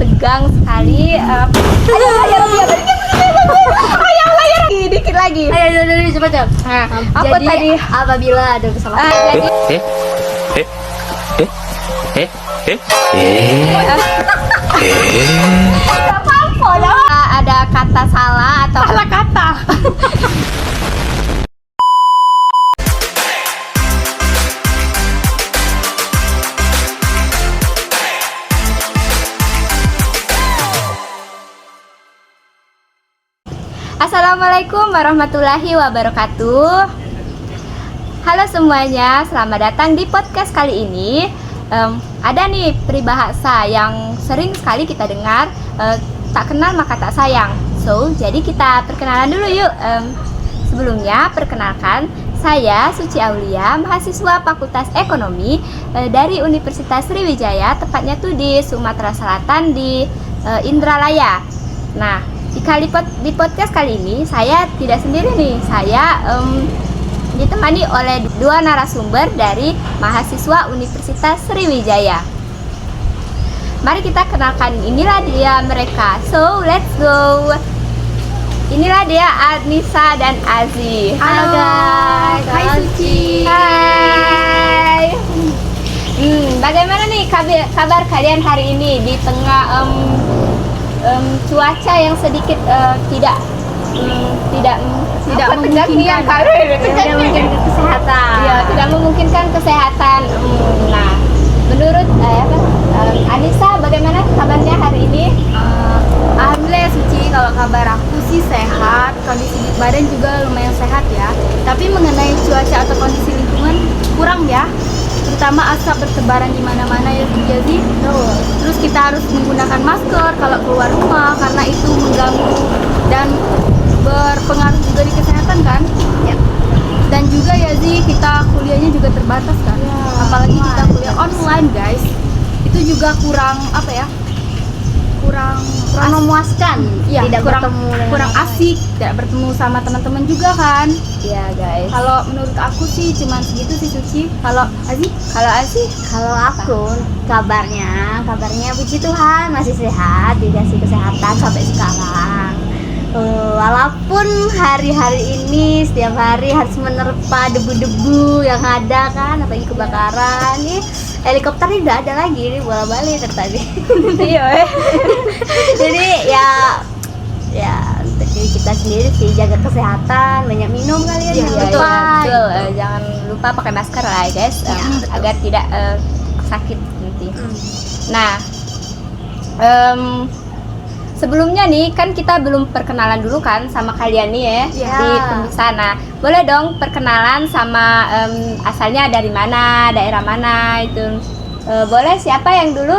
tegang sekali. Ayo, dikit lagi. Ayo cepat. Nah, aku Jadi tadi apabila ada kesalahan. Ada kata salah atau salah kata. Assalamualaikum warahmatullahi wabarakatuh. Halo semuanya, selamat datang di podcast kali ini. Ada nih peribahasa yang sering sekali kita dengar, tak kenal maka tak sayang. So, jadi kita perkenalan dulu yuk. Sebelumnya, perkenalkan, saya Suci Aulia, mahasiswa Fakultas Ekonomi dari Universitas Sriwijaya, tepatnya tuh di Sumatera Selatan di Indralaya. Nah, di podcast kali ini saya tidak sendiri nih, saya ditemani oleh dua narasumber dari mahasiswa Universitas Sriwijaya. Mari kita kenalkan, inilah dia mereka. So, let's go. Inilah dia Anissa dan Azi. Halo guys. Hai Suci. Hai. Bagaimana nih kabar kalian hari ini di tengah cuaca yang sedikit tidak memungkinkan kesehatan. Iya, tidak memungkinkan kesehatan. Nah, menurut Anissa, bagaimana kabarnya hari ini? Alhamdulillah ya Suci, kalau kabar aku sih sehat, kondisi badan juga lumayan sehat ya. Tapi mengenai cuaca atau kondisi lingkungan kurang ya, terutama asap bertebaran di mana-mana ya Suci. Terus kita harus menggunakan masker kalau keluar rumah karena itu mengganggu dan berpengaruh juga di kesehatan kan ya. Dan juga ya Zi, kita kuliahnya juga terbatas kan ya, apalagi kita kuliah online guys, itu juga kurang Memuaskan. ya, Tidak kurang asik, tidak bertemu sama teman-teman juga kan. Iya guys. Kalau menurut aku sih cuman segitu sih Suci. Kalau Azi? Kalau aku kabarnya puji Tuhan masih sehat, dikasih kesehatan sampai sekarang. Walaupun hari-hari ini setiap hari harus menerpa debu-debu yang ada kan, apalagi kebakaran nih, helikopter tidak ada lagi nih, bola-balik tadi. Iya. Jadi ya untuk diri kita sendiri sih, jaga kesehatan, banyak minum kali ya, jangan lupa. Betul. Jangan lupa pakai masker lah guys, agar tidak sakit nanti. Nah, sebelumnya nih kan kita belum perkenalan dulu kan sama kalian nih ya di pembicaraan. Nah, boleh dong perkenalan sama asalnya dari mana, daerah mana itu. Boleh siapa yang dulu?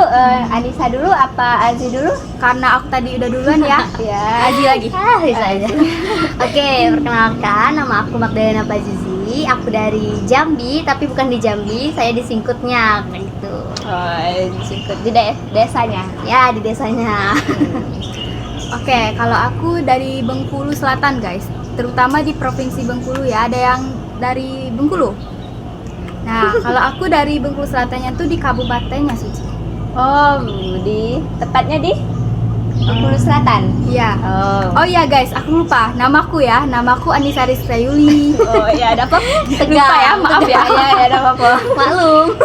Anissa dulu apa Azi dulu? Karena aku tadi udah duluan ya. Ya. Azi lagi. Bisa aja. Oke, perkenalkan, nama aku Magdalena Pazizi. Aku dari Jambi, tapi bukan di Jambi, saya di Singkutnya gitu. Oh, disingkut di desanya. Ya, di desanya. Oke, kalau aku dari Bengkulu Selatan guys, terutama di Provinsi Bengkulu ya, ada yang dari Bengkulu. Nah, kalau aku dari Bengkulu Selatannya tuh di kabupatennya Suci. Oh, tepatnya di Bengkulu Selatan. Iya. Oh iya guys, aku lupa namaku ya. Namaku Anissa Rizkayuli. Oh iya, ada apa? Lupa ya, maaf ya. Ya, ada apa? Maklum.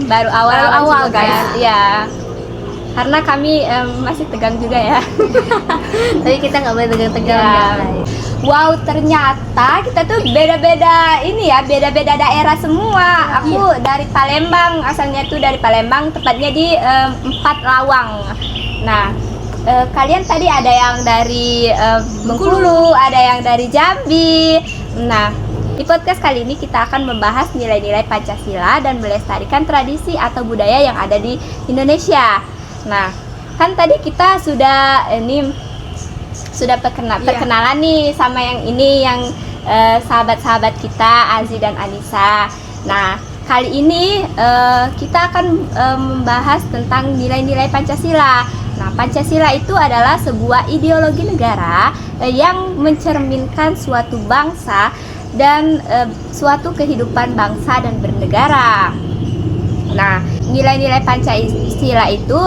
Baru awal juga, guys. Iya. Karena kami masih tegang juga ya. Tapi kita nggak boleh tegang-tegang. Ya. Wow, ternyata kita tuh beda-beda ini ya, beda-beda daerah semua. Aku dari Palembang, asalnya tuh dari Palembang, tepatnya di Empat Lawang. Nah, kalian tadi ada yang dari Bengkulu, ada yang dari Jambi. Nah, di podcast kali ini kita akan membahas nilai-nilai Pancasila dan melestarikan tradisi atau budaya yang ada di Indonesia. Nah, kan tadi kita sudah perkenalan nih sama yang sahabat-sahabat kita Azi dan Anissa. Nah, kali ini kita akan membahas tentang nilai-nilai Pancasila. Nah, Pancasila itu adalah sebuah ideologi negara yang mencerminkan suatu bangsa dan suatu kehidupan bangsa dan bernegara. Nah, nilai-nilai Pancasila itu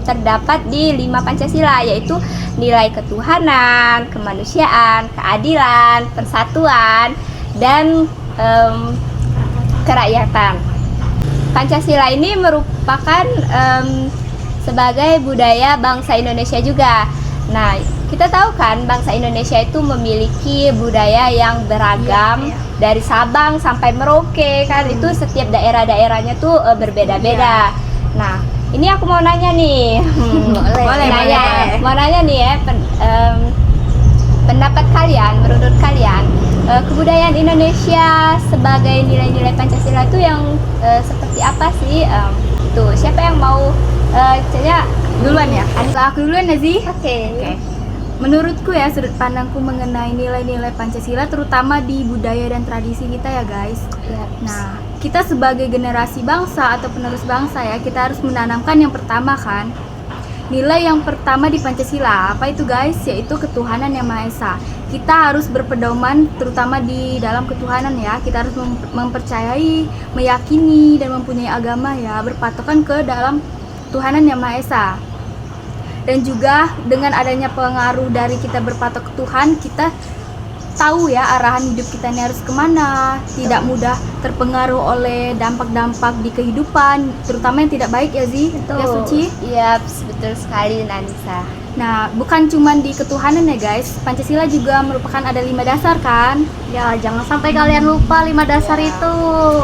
terdapat di 5 Pancasila, yaitu nilai ketuhanan, kemanusiaan, keadilan, persatuan, dan kerakyatan. Pancasila ini merupakan sebagai budaya bangsa Indonesia juga. Nah, kita tahu kan bangsa Indonesia itu memiliki budaya yang beragam, dari Sabang sampai Merauke kan, itu setiap daerah-daerahnya tuh berbeda-beda. Nah, ini aku mau nanya nih. Mau nanya nih ya, pendapat kalian, menurut kalian kebudayaan Indonesia sebagai nilai-nilai Pancasila itu yang seperti apa sih? Tuh, siapa yang mau Canya Duluan ya? Aku duluan ya sih? Oke. Menurutku ya, sudut pandangku mengenai nilai-nilai Pancasila terutama di budaya dan tradisi kita ya guys. Nah, kita sebagai generasi bangsa atau penerus bangsa ya, kita harus menanamkan yang pertama kan, nilai yang pertama di Pancasila. Apa itu guys? Yaitu ketuhanan yang Maha Esa. Kita harus berpedoman terutama di dalam ketuhanan ya. Kita harus mempercayai, meyakini, dan mempunyai agama ya, berpatokan ke dalam ketuhanan yang Maha Esa. Dan juga dengan adanya pengaruh dari kita berpatok ke Tuhan, kita tahu ya arahan hidup kita ini harus kemana, tidak mudah terpengaruh oleh dampak-dampak di kehidupan, terutama yang tidak baik ya Zi, ya Suci? Iya, betul sekali Nanisa. Nah, bukan cuma di ketuhanan ya guys, Pancasila juga merupakan ada 5 dasar kan? Ya, jangan sampai kalian lupa 5 dasar itu.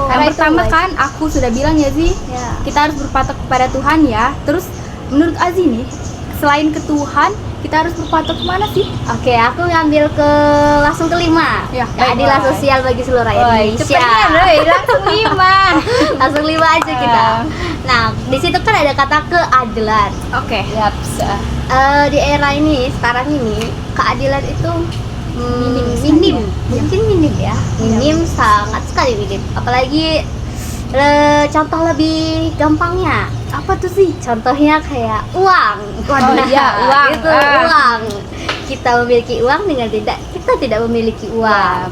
Yang pertama kan, aku sudah bilang ya Zi, kita harus berpatok kepada Tuhan ya. Terus menurut Azi nih, selain ke Tuhan, kita harus berpatok kemana sih? Oke, aku ngambil langsung ke 5. Ya, Keadilan sosial bagi seluruh rakyat Indonesia. Langsung 5. Langsung 5 aja kita. Nah, di situ kan ada kata keadilan. Oke. Yap. Di era ini, sekarang ini, keadilan itu minim. Mungkin minim ya. Minim, sangat sekali minim. Apalagi contoh lebih gampangnya. Apa tuh sih? Contohnya kayak uang. Oh iya, uang. Itu uang. Kita memiliki uang dengan kita tidak memiliki uang.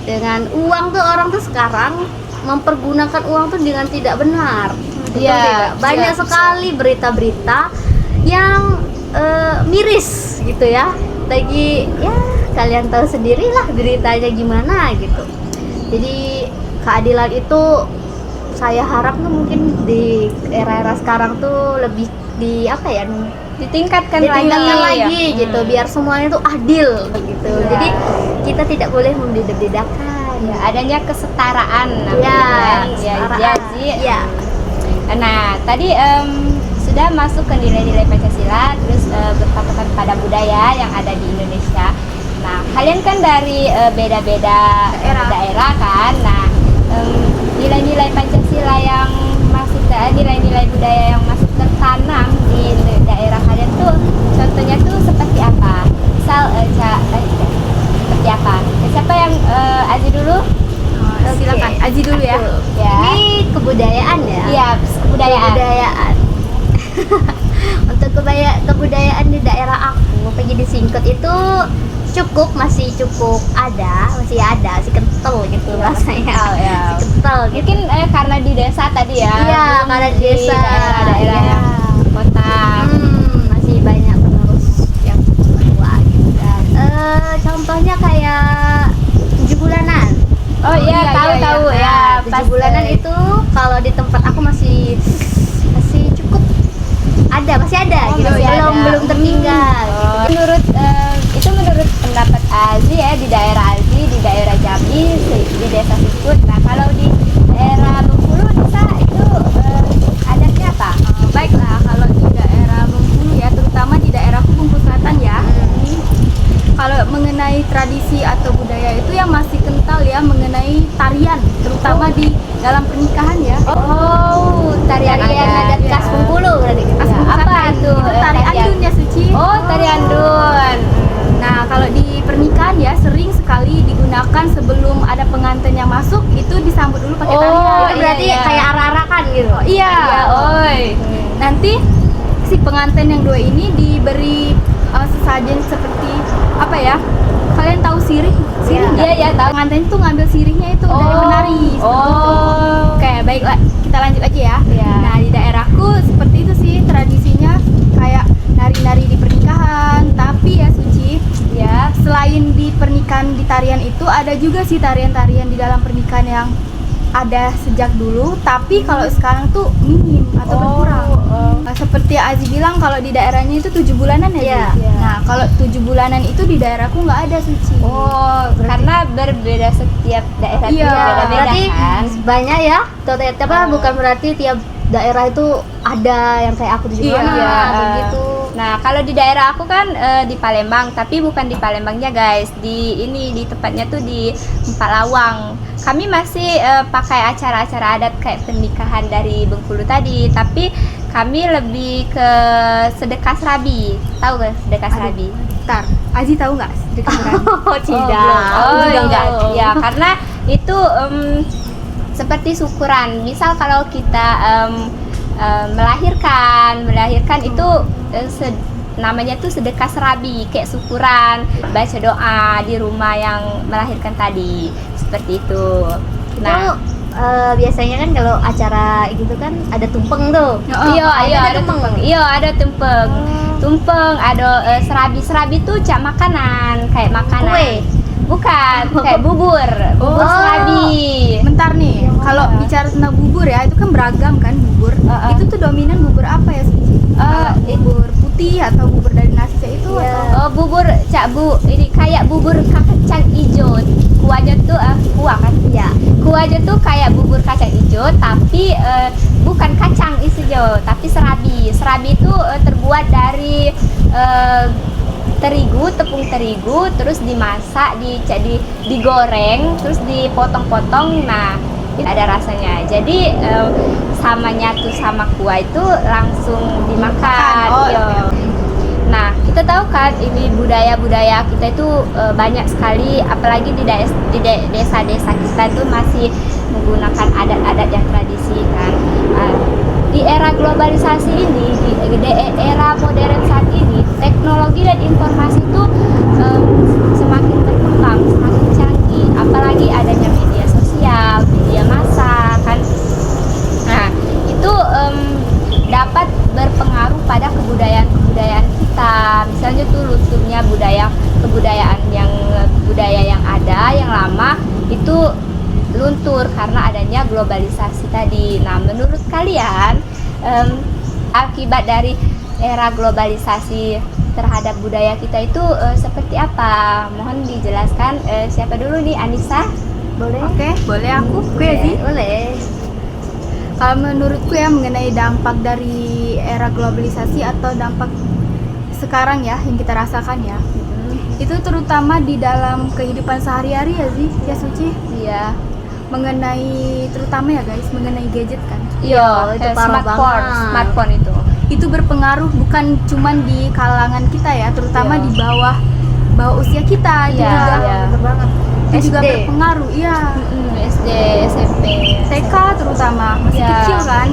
Dengan uang tuh orang tuh sekarang mempergunakan uang tuh dengan tidak benar. Iya, Banyak sekali berita-berita yang miris gitu ya. Lagi ya kalian tahu sendirilah beritanya gimana gitu. Jadi keadilan itu saya harap tuh mungkin di era-era sekarang tuh lebih ditingkatkan lagi gitu, biar semuanya tuh adil gitu. Jadi kita tidak boleh membeda-bedakan. Ya, adanya kesetaraan kesetaraan. Ya. Nah, tadi sudah masuk ke nilai-nilai Pancasila, terus berpatokan pada budaya yang ada di Indonesia. Nah, kalian kan dari beda-beda daerah kan. Nah, nilai-nilai Pancasila yang masih nilai-nilai budaya yang masih tertanam di daerah kalian tuh contohnya tuh seperti apa? Misal seperti apa? Siapa yang Aji dulu? Silakan Aji dulu ya. Ya. Ini kebudayaan ya. Iya, kebudayaan. Untuk kebudayaan di daerah aku, pergi disingkat itu masih kental gitu rasanya. Masih kental gitu. Mungkin karena di desa tadi ya. Iya, karena di desa, daerah-daerah yang kota. Masih banyak penerus yang tua gitu kan. Contohnya kayak 7 bulanan. Oh iya, tahu ya. 7 bulanan itu kalau di tempat aku masih cukup masih ada gitu. Belum tertinggal. Menurut pendapat Azi ya, di daerah Azi, di daerah Jambi, di desa Sukut. Nah, kalau di daerah Bengkulu, Nisa itu adatnya apa? Baiklah, kalau di daerah Bengkulu ya, terutama di daerah Bengkulu Selatan ya. Kalau mengenai tradisi atau budaya itu yang masih kental ya, mengenai tarian, terutama di dalam pernikahan ya. Oh, tarian adat khas Bengkulu berarti. Apa itu? Tari andun ya Suci. Oh, tari andun. Nah, kalau di pernikahan ya sering sekali digunakan sebelum ada pengantin yang masuk, itu disambut dulu pakai tarian. Itu berarti kayak arak-arakan gitu. Iya. Nanti si pengantin yang 2 ini diberi sesajen seperti apa ya? Kalian tahu sirih? Sirih nggak? Iya, tahu. Pengantin tuh ngambil sirihnya itu dari menari. Seperti itu. Oke, baiklah, kita lanjut aja ya. Iya. Nah, di daerahku seperti itu sih tradisinya, kayak nari-nari di pernikahan. Tapi ya Suci, Ya. selain di pernikahan di tarian itu ada juga sih tarian-tarian di dalam pernikahan yang ada sejak dulu, tapi kalau sekarang tuh minim atau berkurang. Nah, seperti Azi bilang kalau di daerahnya itu 7 bulanan ya. Iya. Ji? Nah, kalau 7 bulanan itu di daerahku nggak ada Suci. Karena berbeda setiap daerah itu Iya, berbeda-beda Berarti kan. banyak ya. Apa bukan berarti tiap daerah itu ada yang kayak aku 7 Iya, bulanan atau eh, gitu. Nah, kalau di daerah aku kan di Palembang, tapi bukan di Palembangnya guys. Di tepatnya tuh di Empalawang. Kami masih pakai acara-acara adat kayak pernikahan dari Bengkulu tadi, tapi kami lebih ke sedekah serabi. Tahu gak sedekah serabi? Ntar, Azi tahu nggak sedekah serabi? Oh, tidak. belum. Aku juga enggak. belum. Ya, karena itu seperti syukuran. Misal kalau kita melahirkan itu namanya tuh sedekah serabi, kayak syukuran, baca doa di rumah yang melahirkan tadi, seperti itu. Nah, biasanya kan kalau acara gitu kan ada tumpeng tuh. Iya, ada tumpeng. Iya, ada tumpeng. Tumpeng, ada serabi tuh cak makanan, kayak makanan. Kue? Bukan, kayak bubur serabi. Bentar nih, kalau bicara tentang bubur ya, itu kan beragam kan bubur. Itu tuh dominan bubur apa ya Suci? Bubur putih atau bubur dari nasi itu atau Bubur ini kayak bubur kacang hijau. Kuahnya tuh kuah kan? Ya. Kuahnya tuh kayak bubur kacang hijau, tapi bukan kacang hijau, tapi serabi. Serabi itu terbuat dari tepung terigu, terus dimasak, digoreng, terus dipotong-potong. Nah, itu ada rasanya. Jadi sama nyatu sama kuah itu langsung dimakan. Iya. Nah, kita tahu kan ini budaya-budaya kita itu banyak sekali, apalagi di desa-desa kita itu masih menggunakan adat-adat yang tradisi kan. Di era globalisasi ini, di era modern saat ini, teknologi dan informasi itu semakin berkembang, semakin canggih, apalagi adanya media sosial, media massa kan. Nah, itu dapat berpengaruh pada kebudayaan kita. Misalnya tuh lunturnya kebudaya yang ada yang lama itu luntur karena adanya globalisasi tadi. Nah, menurut kalian akibat dari era globalisasi terhadap budaya kita itu seperti apa? Mohon dijelaskan. Siapa dulu nih, Anissa? Boleh? Oke, boleh aku? Oke Azi. Boleh. Kalau menurutku ya mengenai dampak dari era globalisasi atau dampak sekarang ya yang kita rasakan ya, itu terutama di dalam kehidupan sehari-hari ya sih, ya Suci. Iya. Mengenai terutama ya guys, mengenai gadget kan. Iya, itu parah banget. smartphone Itu berpengaruh bukan cuman di kalangan kita ya, terutama Iya. di bawah usia kita Iya, juga. iya. Bener banget. Itu juga SD. berpengaruh, iya. SD, SMP, TK terutama masih Iya. kecil kan.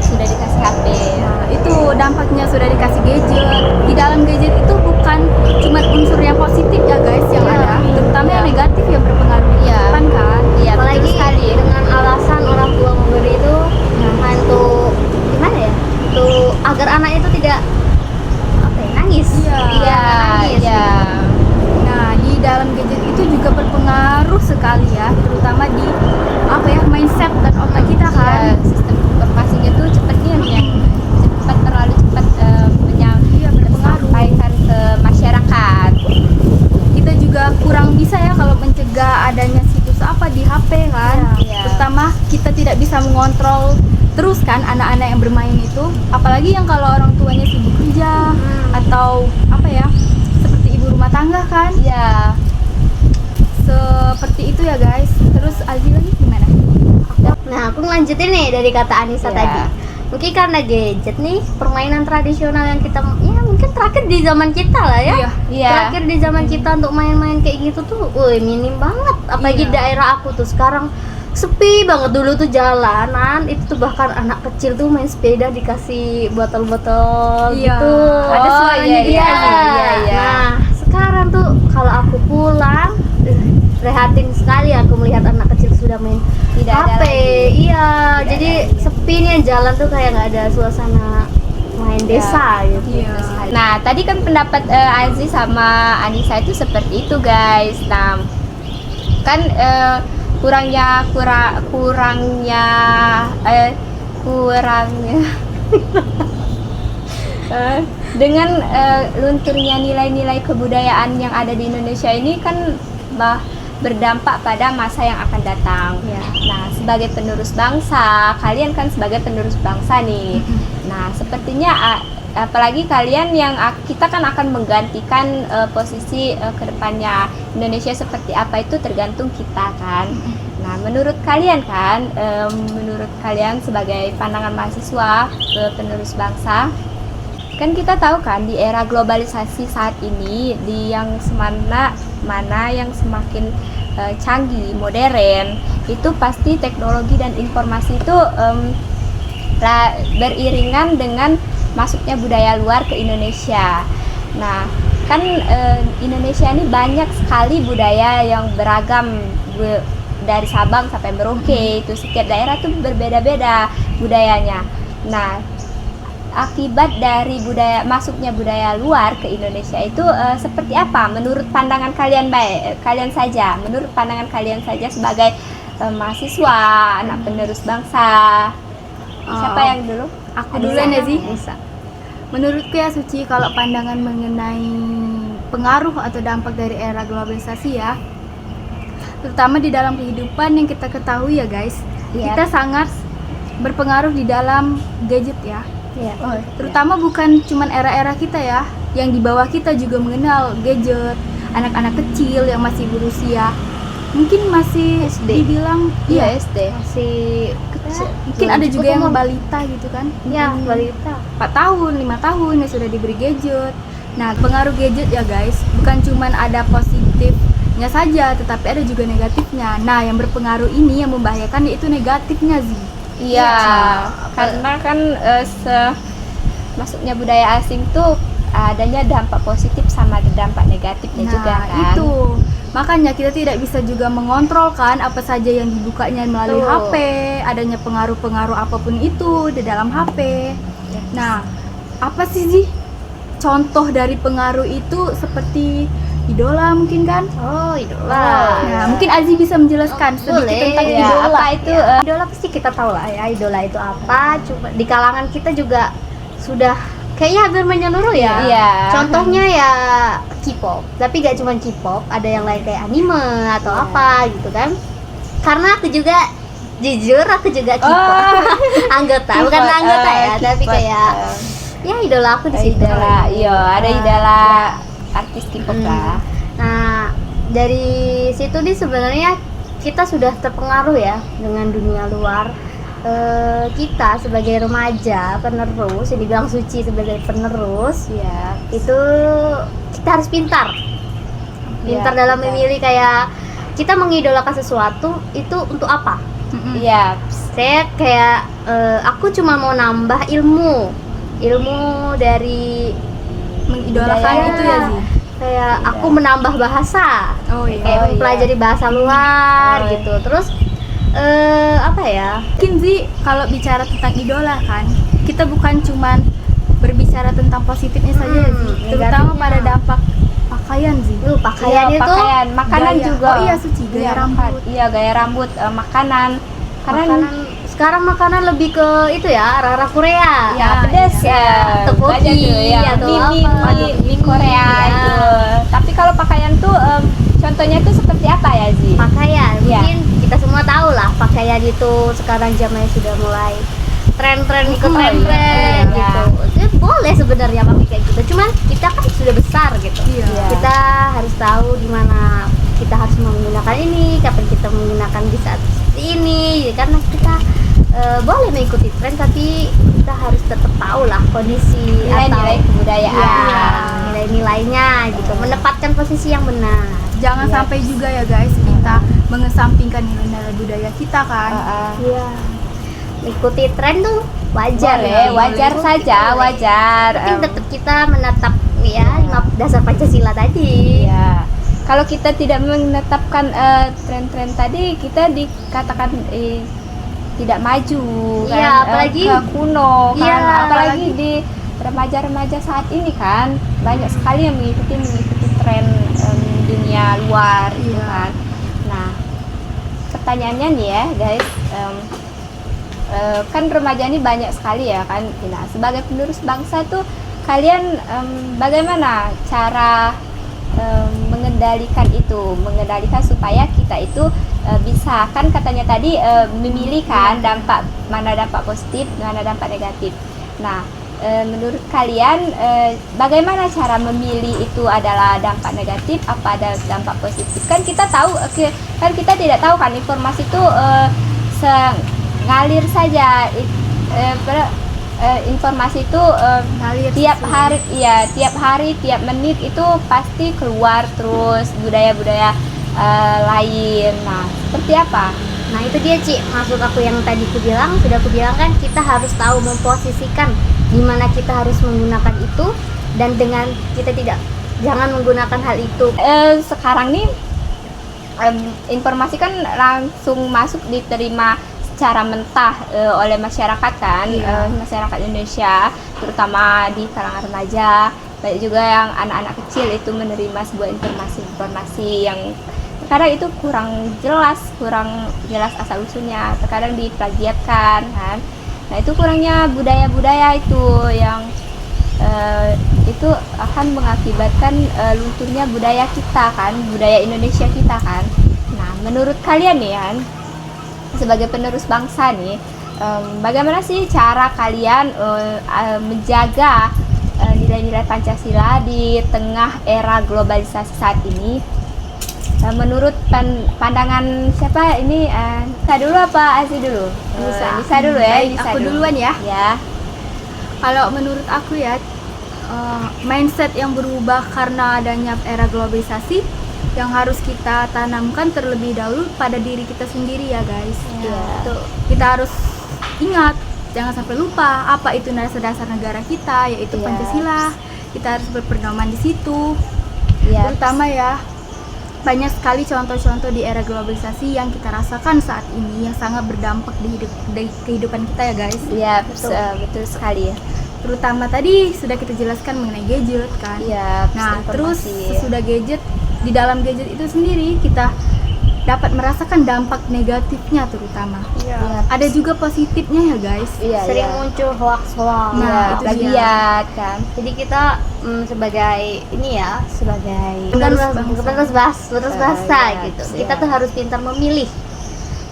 sudah dikasih HP. Nah, itu dampaknya sudah dikasih gadget. Di dalam gadget itu bukan cuma unsur yang positif ya guys yang Iya. ada, terutama yang Iya. negatif yang berpengaruh di Iya. depan kan. Iya, betul Apalagi sekali. dengan alasan orang tua memberi itu untuk gimana ya? Untuk agar anak itu tidak nangis. Iya. Iya, nangis. iya. Nah, di dalam gadget itu juga berpengaruh sekali ya, terutama di mindset dan otak kita Ya, kan. sistem informasinya tuh cepatnya yang terlalu cepat Iya, berpengaruh. menyampaikan ke masyarakat. Kita juga kurang bisa ya kalau mencegah adanya situs apa di HP kan. Iya. Terutama kita tidak bisa mengontrol terus kan anak-anak yang bermain itu, apalagi yang kalau orang tuanya sibuk kerja atau seperti ibu rumah tangga kan. Iya. Seperti itu ya guys. Terus Aldi lagi gimana? Nah, aku ngelanjutin nih dari kata Anissa Iya. tadi. Mungkin karena gadget nih, permainan tradisional yang kita mungkin terakhir di zaman kita lah ya. Iya. Iya. Terakhir di zaman kita untuk main-main kayak gitu tuh, minim banget. Apalagi Iya. daerah aku tuh sekarang sepi banget. Dulu tuh jalanan itu tuh bahkan anak kecil tuh main sepeda dikasih botol-botol Iya. gitu. Ada suaranya iya, gitu iya, aja. iya, iya. Nah, sekarang tuh kalau aku pulang prihatin sekali aku melihat anak kecil sudah main Tidak ada HP. lagi. Iya, Tidak jadi ada lagi. sepi nih jalan tuh kayak nggak ada suasana main desa gitu. Iya. Nah, tadi kan pendapat Aziz sama Anissa itu seperti itu, guys. Nah, kan kurangnya dengan lunturnya nilai-nilai kebudayaan yang ada di Indonesia ini kan berdampak pada masa yang akan datang. Ya. Nah, sebagai penerus bangsa, kalian kan sebagai penerus bangsa nih. Nah, sepertinya apalagi kalian yang kita kan akan menggantikan posisi kedepannya Indonesia seperti apa itu tergantung kita kan. Nah, menurut kalian sebagai pandangan mahasiswa penerus bangsa, kan kita tahu kan di era globalisasi saat ini di yang mana yang semakin canggih, modern, itu pasti teknologi dan informasi itu beriringan dengan masuknya budaya luar ke Indonesia. Nah, kan Indonesia ini banyak sekali budaya yang beragam dari Sabang sampai Merauke, itu setiap daerah tuh berbeda-beda budayanya. Nah, akibat dari masuknya budaya luar ke Indonesia itu seperti apa menurut pandangan kalian menurut pandangan kalian saja sebagai mahasiswa, anak penerus bangsa. Siapa yang dulu? Aku duluan ya sih. Bisa. Menurutku ya Suci, kalau pandangan mengenai pengaruh atau dampak dari era globalisasi ya, terutama di dalam kehidupan yang kita ketahui ya guys, Iya. kita sangat berpengaruh di dalam gadget ya. Iya. Terutama bukan cuman era-era kita ya, yang di bawah kita juga mengenal gadget. Anak-anak kecil yang masih berusia mungkin masih SD. dibilang Iya, SD. Masih kecil. mungkin ada juga yang balita gitu kan. Ya, balita. 4 tahun, 5 tahun ya sudah diberi gadget. Nah, pengaruh gadget ya guys, bukan cuman ada positifnya saja, tetapi ada juga negatifnya. Nah, yang berpengaruh ini yang membahayakan yaitu negatifnya sih. Iya, karena kan masuknya budaya asing tuh adanya dampak positif sama ada dampak negatifnya juga kan. Itu makanya kita tidak bisa juga mengontrol kan apa saja yang dibukanya melalui Betul. HP, adanya pengaruh-pengaruh apapun itu di dalam HP. Nah, apa sih contoh dari pengaruh itu seperti idola mungkin kan? Oh, idola. Nah, mungkin Aziz bisa menjelaskan sedikit Boleh, tentang ya. idola. Apa itu? Idola pasti kita tahu lah ya, idola itu apa. Cuma di kalangan kita juga sudah kayaknya hampir menyeluruh ya. Iya. Contohnya ya K-pop, tapi gak cuma K-pop, ada yang lain kayak anime atau Iya. apa gitu kan. Karena aku juga jujur aku juga K-pop anggota, bukan K-pop, anggota ya, tapi K-pop, kayak ya idola aku di situ. idola, iya, ada Nah, idola artis K-pop lah. Nah, dari situ nih sebenarnya kita sudah terpengaruh ya dengan dunia luar. Kita sebagai remaja penerus, yang dibilang Suci sebagai penerus, Iya. itu kita harus pintar dalam pintar. memilih, kayak kita mengidolakan sesuatu itu untuk apa. Iya. Saya kayak aku cuma mau nambah ilmu dari Mengidolakan Budaya. itu ya sih. kayak aku menambah bahasa, Oh iya. kayak Oh, mempelajari bahasa luar Oh, gitu. Terus apa ya? Mungkin sih kalau bicara tentang idola kan, kita bukan cuman berbicara tentang positifnya saja ya sih, terutama negatifnya. pada dampak pakaian sih. Pakaian Iya, itu pakaian, makanan Gaya. juga. Oh iya, Suci, gaya rambut. Iya, gaya rambut, makanan. Karena makanan, sekarang makanan lebih ke itu ya, arah Korea. ya pedas iya. ya. Tteokbokki Banyak tuh, ya. atau mie apa. mie Korea Iya. itu. Tapi kalau pakaian tuh contohnya tuh seperti apa ya, Zi? Pakaian, Iya. mungkin kita semua tahu lah pakaian itu sekarang zamannya sudah mulai tren-tren ikut Oh, tren-tren iya. gitu. Itu boleh sebenarnya pakai kayak gitu. Cuman kita kan sudah besar gitu. Iya. Kita harus tahu di mana kita harus menggunakan ini, kapan kita menggunakan di saat seperti ini. Karena kita boleh mengikuti tren, tapi kita harus tetap tahu lah kondisi Nilai-nilai atau kebudayaan. iya, nilai-nilainya gitu, menempatkan posisi yang benar. Jangan Iya. sampai juga ya guys kita mengesampingkan nilai-nilai budaya kita kan. Iya. Ikuti tren tuh wajar Boleh, ya. wajar saja, Boleh. wajar. Tapi tetap kita menetap ya 5 dasar Pancasila tadi. Iya. kalau kita tidak menetapkan tren-tren tadi, kita dikatakan tidak maju kan, Iya, apalagi kuno kan, iya, apalagi di remaja-remaja saat ini kan banyak sekali yang mengikuti tren dunia luar gitu Iya. kan. Nah, pertanyaannya nih ya guys, kan remaja ini banyak sekali ya kan. Nah, sebagai penerus bangsa tuh kalian bagaimana cara mengendalikan supaya kita itu bisa, kan katanya tadi memilih kan mana dampak positif, mana dampak negatif. Nah, menurut kalian bagaimana cara memilih itu adalah dampak negatif apa ada dampak positif? Kan kita tahu kan kita tidak tahu kan informasi itu ngalir saja. Informasi itu Ngalir tiap sih. hari tiap menit itu pasti keluar terus budaya-budaya lain. Nah, seperti apa? Nah itu dia Ci, maksud aku yang tadi sudah aku bilang kan, kita harus tahu memposisikan di mana kita harus menggunakan itu, dan dengan kita jangan menggunakan hal itu. Sekarang nih informasi kan langsung masuk diterima secara mentah oleh masyarakat kan, masyarakat Indonesia, terutama di kalangan remaja. Banyak juga yang anak-anak kecil itu menerima sebuah informasi yang terkadang itu kurang jelas asal usulnya, terkadang diplagiatkan kan. Nah, itu kurangnya budaya-budaya itu yang itu akan mengakibatkan lunturnya budaya kita kan, budaya Indonesia kita kan. Nah, menurut kalian nih kan, sebagai penerus bangsa nih, bagaimana sih cara kalian menjaga nilai-nilai Pancasila di tengah era globalisasi saat ini? Menurut pandangan siapa ini? Nisa dulu apa Aziz dulu? Nisa dulu ya. Baik, Nisa aku dulu. duluan ya. Ya. Kalau menurut aku ya, mindset yang berubah karena adanya era globalisasi yang harus kita tanamkan terlebih dahulu pada diri kita sendiri ya guys. Iya. Tuh, kita harus ingat, jangan sampai lupa apa itu dasar negara kita, yaitu Iya. Pancasila. Kita harus berpedoman di situ. Iya. Terutama ya, banyak sekali contoh-contoh di era globalisasi yang kita rasakan saat ini yang sangat berdampak di kehidupan kita ya guys. Iya, betul sekali ya. Terutama tadi sudah kita jelaskan mengenai gadget kan. Iya. Nah, terus informasi. sesudah gadget, di dalam gadget itu sendiri kita dapat merasakan dampak negatifnya terutama. Iya. Ada juga positifnya ya guys. Iya, Sering iya. muncul hoax-hoax. Nah, Iya, itu plagiat kan. Jadi kita sebagai Penerus penerus bahasa Iya, gitu. iya. Kita tuh harus pintar memilih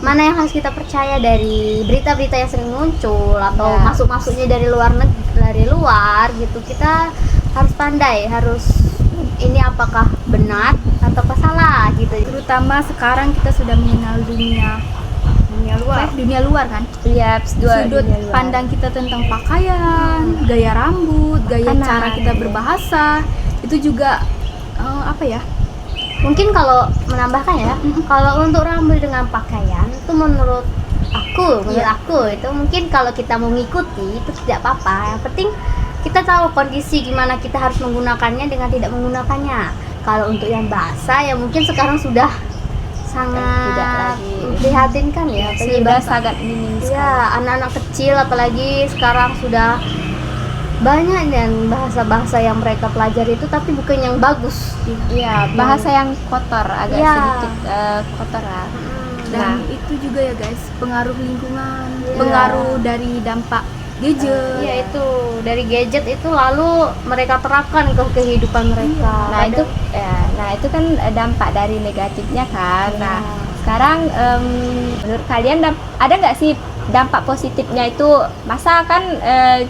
mana yang harus kita percaya dari berita-berita yang sering muncul atau Iya. masuk-masuknya dari luar gitu. Kita harus pandai, harus ini apakah benar atau salah gitu. Terutama sekarang kita sudah mengenal dunia luar kan. Iya, Sudut pandang kita tentang pakaian, gaya rambut, gaya Makanan, cara kita iya. berbahasa, itu juga apa ya? Mungkin kalau menambahkan ya, kalau untuk rambut dengan pakaian itu menurut Iya. aku itu mungkin kalau kita mau ngikuti itu tidak apa-apa. Yang penting kita tahu kondisi gimana kita harus menggunakannya dengan tidak menggunakannya. Kalau untuk yang basah ya mungkin sekarang sudah sangat Tidak lagi. memprihatinkan ya. bagi sudah bangsa. sangat minim sekali. Ya, anak-anak kecil apalagi sekarang sudah banyak dan bahasa-bahasa yang mereka pelajari itu tapi bukan yang bagus. Iya, bahasa yang kotor, agak Iya. sedikit kotor lah. Dan Nah. itu juga ya guys, pengaruh lingkungan, Iya. pengaruh dari dampak gadget. Iya itu dari gadget itu lalu mereka terapkan ke kehidupan mereka. Nah, itu kan dampak dari negatifnya kan. Nah, sekarang menurut kalian ada nggak sih dampak positifnya itu? Masa kan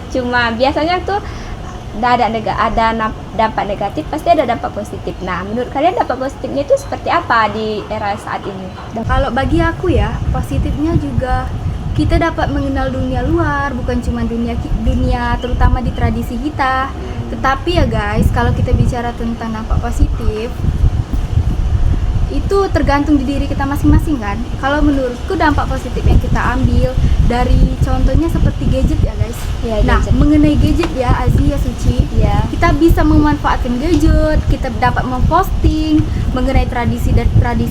cuma biasanya tuh ada dampak negatif, pasti ada dampak positif. Nah, menurut kalian dampak positifnya itu seperti apa di era saat ini? Kalau bagi aku ya, positifnya juga kita dapat mengenal dunia luar, bukan cuma dunia terutama di tradisi kita. Tetapi ya guys, kalau kita bicara tentang dampak positif, itu tergantung di diri kita masing-masing kan. Kalau menurutku dampak positif yang kita ambil dari contohnya seperti gadget ya guys. Ya, Nah, gadget. mengenai gadget ya Azi ya Suci, Ya. kita bisa memanfaatkan gadget, kita dapat memposting mengenai tradisi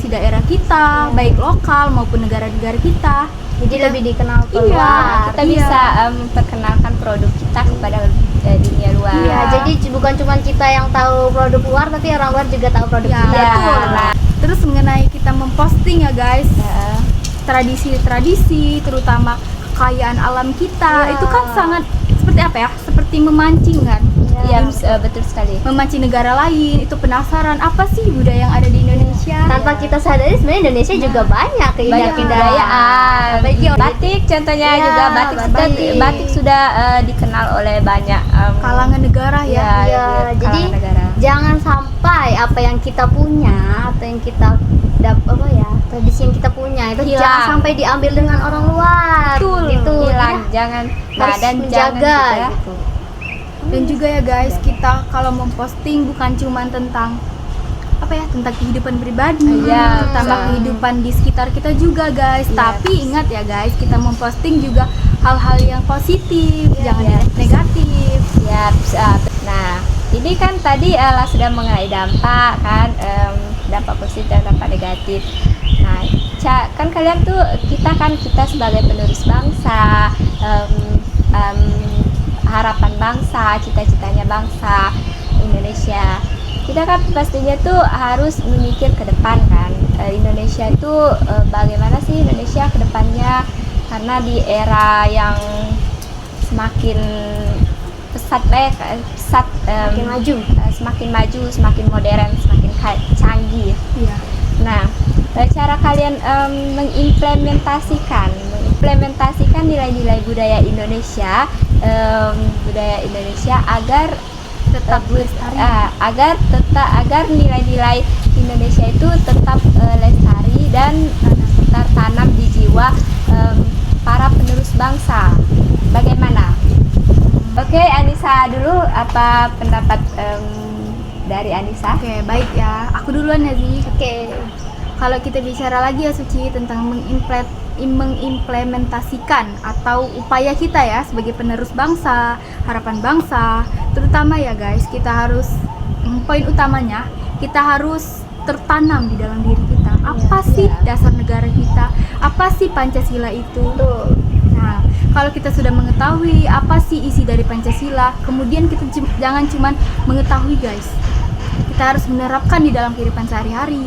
daerah kita, baik lokal maupun negara-negara kita. Jadi Kita- lebih dikenal Iya, keluar. Kita bisa memperkenalkan produk kita kepada dunia luar. Iya, jadi bukan cuma kita yang tahu produk luar, tapi orang luar juga tahu produk Ya, kita. Ya, betul. nah. Terus mengenai kita memposting ya guys, Ya. tradisi-tradisi terutama kekayaan alam kita, Ya. itu kan sangat seperti apa ya? Seperti memancing kan. Iya, betul sekali. Memancing negara lain, itu penasaran apa sih budaya yang ada di Indonesia. Tanpa kita sadari sebenarnya Indonesia juga banyak Banyak keindahan. kebudayaan. Apalagi Batik contohnya Iya, juga batik. batik sudah dikenal oleh banyak kalangan negara ya. ya, Iya, kalangan jadi negara. jangan sampai apa yang kita punya atau yang kita tradisi yang kita punya itu Hilang. jangan sampai diambil dengan orang luar. Betul, gitu. Hilang, Jadi jangan harus dan menjaga jangan juga gitu. Dan juga ya guys, kita kalau memposting bukan cuma tentang apa ya, tentang kehidupan pribadi, Iya, terutama betul. kehidupan di sekitar kita juga guys. Iya. Tapi ingat ya guys, kita memposting juga hal-hal yang positif, jangan Iya. yang negatif. Ya, nah ini kan tadi sudah mengenai dampak kan, dampak positif dan dampak negatif. Nah, kan kalian tuh kita sebagai penerus bangsa, harapan bangsa, cita-citanya bangsa Indonesia. Kita kan pastinya tuh harus memikir ke depan kan, Indonesia itu bagaimana sih Indonesia ke depannya, karena di era yang semakin Makin maju. semakin maju, semakin modern, semakin canggih. Iya. Nah, cara kalian mengimplementasikan nilai-nilai budaya Indonesia, agar Tetap lestari. agar nilai-nilai Indonesia itu tetap lestari dan tertanam di jiwa para penerus bangsa. Bagaimana? Oke, Anissa dulu, apa pendapat dari Anissa? Oke, baik ya. Aku duluan ya Zi. Oke. Kalau kita bicara lagi ya Suci tentang mengimplementasikan atau upaya kita ya sebagai penerus bangsa, harapan bangsa, terutama ya guys, kita harus poin utamanya kita harus tertanam di dalam diri kita. Apa sih dasar negara kita? Apa sih Pancasila itu? Betul. Nah, kalau kita sudah mengetahui apa sih isi dari Pancasila, kemudian kita jangan cuma mengetahui guys. Kita harus menerapkan di dalam kehidupan sehari-hari.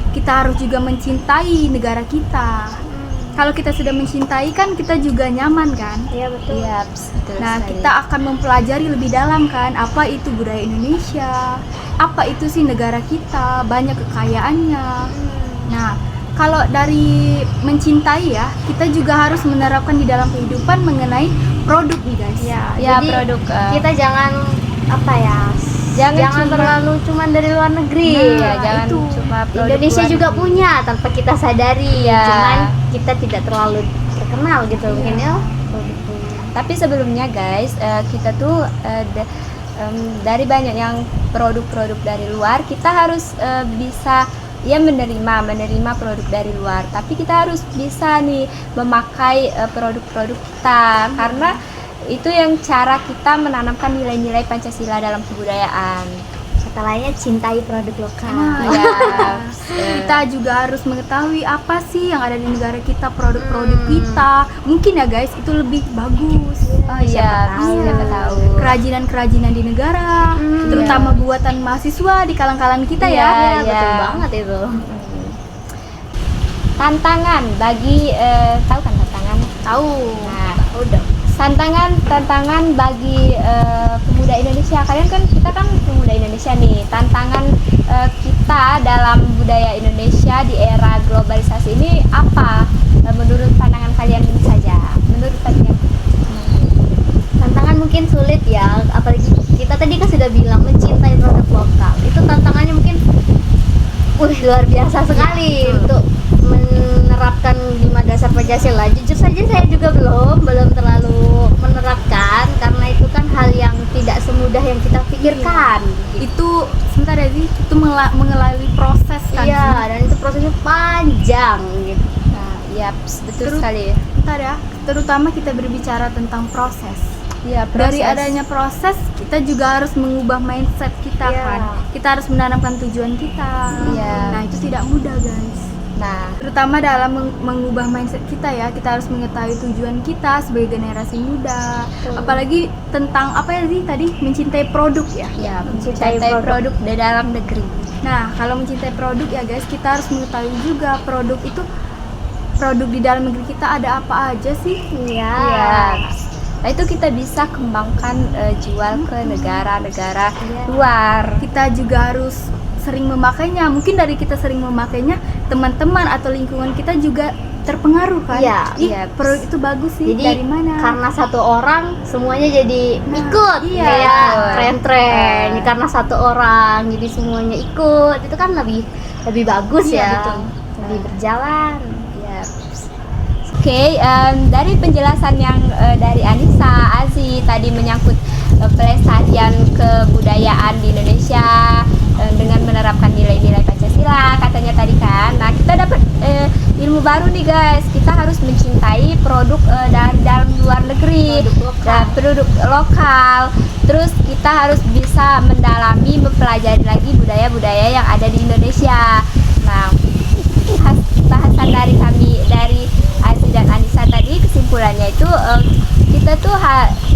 Kita harus juga mencintai negara kita. Kalau kita sudah mencintai kan kita juga nyaman kan? Iya betul. Iya, betul Nah, sekali. kita akan mempelajari lebih dalam kan apa itu budaya Indonesia, apa itu sih negara kita, banyak kekayaannya. Nah, kalau dari mencintai ya, kita juga harus menerapkan di dalam kehidupan mengenai produk nih guys. Ya, Ya, jadi produk, kita jangan jangan cuma- terlalu cuman dari luar negeri. Nah, ya, jangan itu. cuma produk Indonesia luar juga negeri. punya tanpa kita sadari, Iya. cuman kita tidak terlalu terkenal gitu mungkin ya. Tapi sebelumnya guys, kita tuh dari banyak yang produk-produk dari luar, kita harus bisa ya menerima produk dari luar. Tapi kita harus bisa nih memakai produk-produk kita, karena itu yang cara kita menanamkan nilai-nilai Pancasila dalam kebudayaan. Kata lainnya cintai produk lokal. Nah, Ya, kita juga harus mengetahui apa sih yang ada di negara kita, produk-produk kita. Mungkin ya guys, itu lebih bagus. oh iya, siapa tahu. Kerajinan-kerajinan di negara, terutama buatan mahasiswa di kalang-kalang kita Iya, ya. Betul iya. banget itu. Tantangan bagi tahu kan tantangan? Tahu. Nah, udah. Tantangan bagi pemuda Indonesia. Kita kan pemuda Indonesia nih. Tantangan kita dalam budaya Indonesia di era globalisasi ini apa? Menurut pandangan kalian ini saja. Menurut kalian? Tantangan mungkin sulit ya, apalagi kita tadi kan sudah bilang mencintai produk lokal. Itu tantangannya mungkin luar biasa sekali untuk menerapkan 5 dasar Pancasila. Jujur saja saya juga belum terlalu menerapkan, karena itu kan hal yang tidak semudah yang kita pikirkan. Itu sebentar ya sih, itu mengalami proses kan. Iya, dan itu prosesnya panjang gitu. Nah, iya, betul Terus- sekali. Bentar ya, terutama kita berbicara tentang proses. Iya, Dari adanya proses, kita juga harus mengubah mindset kita Iya. kan. Kita harus menanamkan tujuan kita. Iya. Nah, itu tidak mudah, guys. Nah, Terutama dalam mengubah mindset kita ya, kita harus mengetahui tujuan kita sebagai generasi muda. Betul. Apalagi tentang apa ya sih tadi, mencintai produk ya. ya Mencintai mencintai produk. produk di dalam negeri. Nah, kalau mencintai produk ya guys, kita harus mengetahui juga produk di dalam negeri kita ada apa aja sih. Iya. Iya. Nah, itu kita bisa kembangkan, jual ke negara-negara Iya. luar. Kita juga harus sering memakainya. Mungkin dari kita sering memakainya, teman-teman atau lingkungan kita juga terpengaruh kan. Iya, Ih, iya. produk itu bagus sih. Jadi dari mana? karena satu orang semuanya jadi Nah, ikut iya. kayak Betul. tren-tren. Karena satu orang jadi semuanya ikut. Itu kan lebih bagus Iya, ya. betul. Lebih berjalan. Ya. Oke, dari penjelasan yang dari Anissa, Azi tadi menyangkut pelestarian kebudayaan di Indonesia dengan menerapkan nilai-nilai Pancasila katanya tadi kan. Nah, kita dapat ilmu baru nih guys. Kita harus mencintai produk dari dalam luar negeri, produk lokal. Terus kita harus bisa mendalami, mempelajari lagi budaya-budaya yang ada di Indonesia. Nah, bahasan dari kami dari Aziz dan Anissa tadi, kesimpulannya itu kita tuh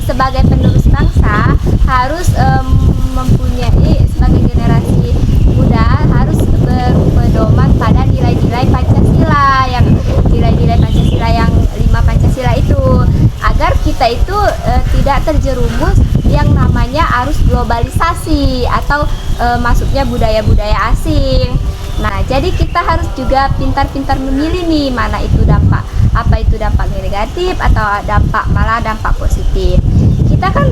sebagai penerus bangsa harus mempunyai, sebagai generasi muda harus berpedoman pada nilai-nilai Pancasila yang 5 Pancasila itu, agar kita itu tidak terjerumus yang namanya arus globalisasi atau masuknya budaya-budaya asing. Nah, jadi kita harus juga pintar-pintar memilih nih mana itu dampak, apa itu dampak negatif atau malah dampak positif. Kita kan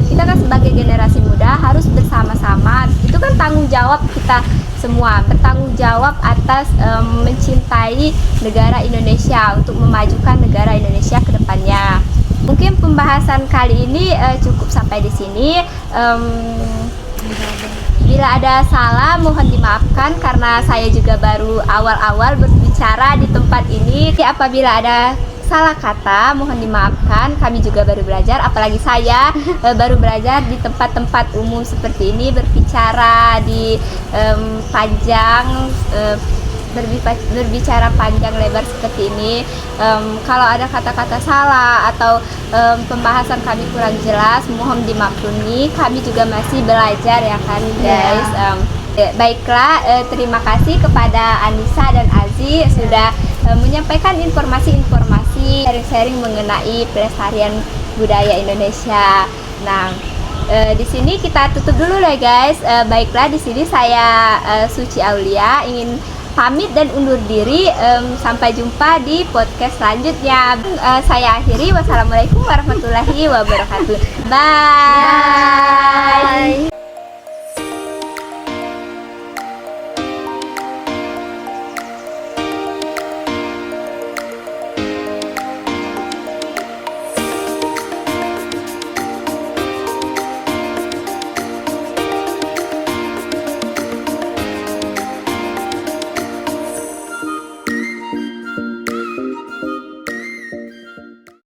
kita kan sebagai generasi muda harus bersama-sama. Itu kan tanggung jawab kita semua, bertanggung jawab atas mencintai negara Indonesia untuk memajukan negara Indonesia ke depannya. Mungkin pembahasan kali ini cukup sampai di sini. Bila ada salah mohon dimaafkan karena saya juga baru awal-awal berbicara di tempat ini. Apabila ada salah kata mohon dimaafkan, kami juga baru belajar, apalagi saya baru belajar di tempat-tempat umum seperti ini, berbicara di berbicara panjang lebar seperti ini. Kalau ada kata-kata salah atau pembahasan kami kurang jelas, mohon dimaklumi. Kami juga masih belajar ya kan guys. Baiklah, terima kasih kepada Anissa dan Azi sudah menyampaikan informasi-informasi, sharing-sharing mengenai pelestarian budaya Indonesia. Nah, di sini kita tutup dulu ya guys. Baiklah, di sini saya Suci Aulia ingin pamit dan undur diri. Sampai jumpa di podcast selanjutnya. Saya akhiri. Wassalamualaikum warahmatullahi wabarakatuh. Bye.